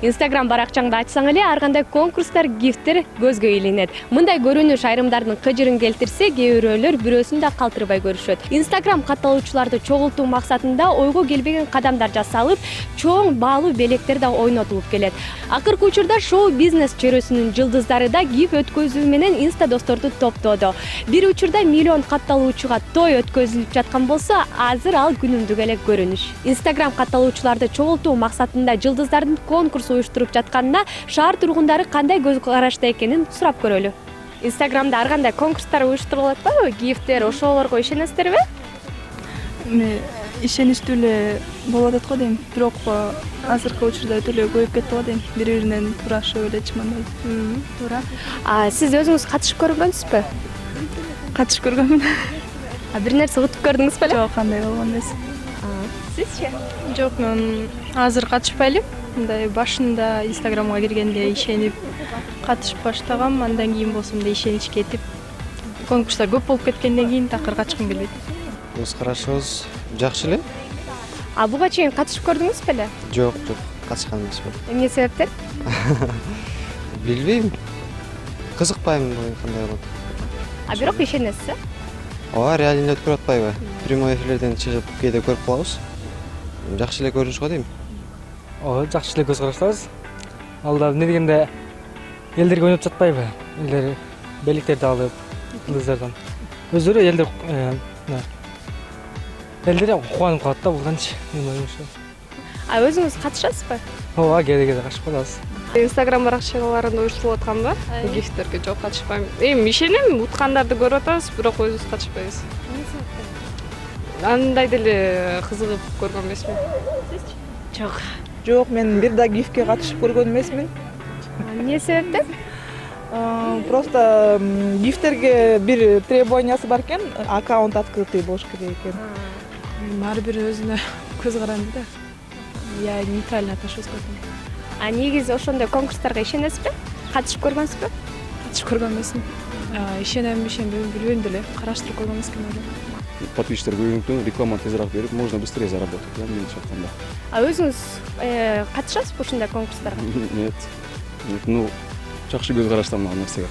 Instagram баракчаңды ачсаң эле ар кандай конкурстар, гифттер көзгө илинет. Мындай көрүнүш айрымдардын кыжырын келтирсе, кээ бирөөлөр бирөөсүн да калтырбай көрүшөт. Instagram катталуучуларды чогултуу максатында ойго келбеген кадамдар жасалып, чоң баалуу белектер да ойнотулуп келет. Акыркы учурда шоу-бизнес чөйрөсүнүн жылдыздары да гиф өткөзүү менен инста досторду топтоодо. Бир учурда миллион катталуучуга той өткөзүлүп жаткан болсо, азыр ал күнүмдүк эле көрүнүш. Instagram катталуучуларды чогултуу максатында жылдыздардын конкурсу уюштуруп жатканына шаар тургундары кандай көз карашта экенин сурап көрөлү. Instagramда ар кандай конкурстар уюштурулат атпайбы? Гифтер, ошолорго ишенесиздерби? Ишеничтүү эле болуп атат го дейм. Бирок азыркы учурда өтө эле көбөйүп кетти го дейм. Бири-биринен турашып эле чымандай. Туура. Сиз өзүңүз катышып көргөнсүзбү? Катышып көргөнмүн. Бир нерсе утуп көрдүңүзбү эле? Жок, кандай болгон эмес. Сизчи? Жок, мен азыр катышпай элем. Мындай башында Instagramга киргенде ишенип катышып баштагам, андан кийин болсо мындай ишенич кетип, конкурстар көп болуп кеткенден кийин такыр катышкым келбейт. Көз карашыбыз жакшы эле. Буга чейин катышып көрдүңүзбү эле? Жок, катышкан эмесмин. Эмне себептен? Билбейм. Кызыкпайм кандай болот. Бирок ишенесиз, Ооба, реально эле өткөрүп атпайбы? Прямой эфирлерден чыгып кээде көрүп калабыз. Жакшы эле көрүнүш го дейм. Ооба, жакшы эле көз караштабыз. Ал да эмне дегенде элдерге ойноп жатпайбы? Элдер белектерди алып, кыздардан. Өздөрү элдер кубанып калат да булганчы. Өзүңүз катышасызбы? Ооба, кээде катышып калабыз. Instagram баракчаларында уюштурулуп атканбы? Гифтерге жок катышпайм. Эми ишенем, уткандарды көрүп атабыз, бирок өзүбүз катышпайбыз. Андай деле кызыгып көргөн эмесмин. Сизчи? Жок. Жок, мен бир да гифке катышып көргөн эмесмин. Эмне себептен? Просто гифтерге бир требованиясы бар экен, аккаунт открытый болуш керек экен. Ар бири өзүнө көз каранды да. Я нейтрально отношусь к этому. Негизи ошондой конкурстарга ишенесизби? Катышып көргөнсүзбү? Катышып көргөн эмесмин. Ишенем, ишенбейм, билбейм деле. Караштырып көргөн эмесмин эле. Подписчиктер көбөйгөндөн реклама тезирээк берип, можно быстрее заработать, да, менимче айтканда. Өзүңүз катышасызбы ушундай конкурстарга? Нет. Ну, жакшы көз караштамын ал нерсеге.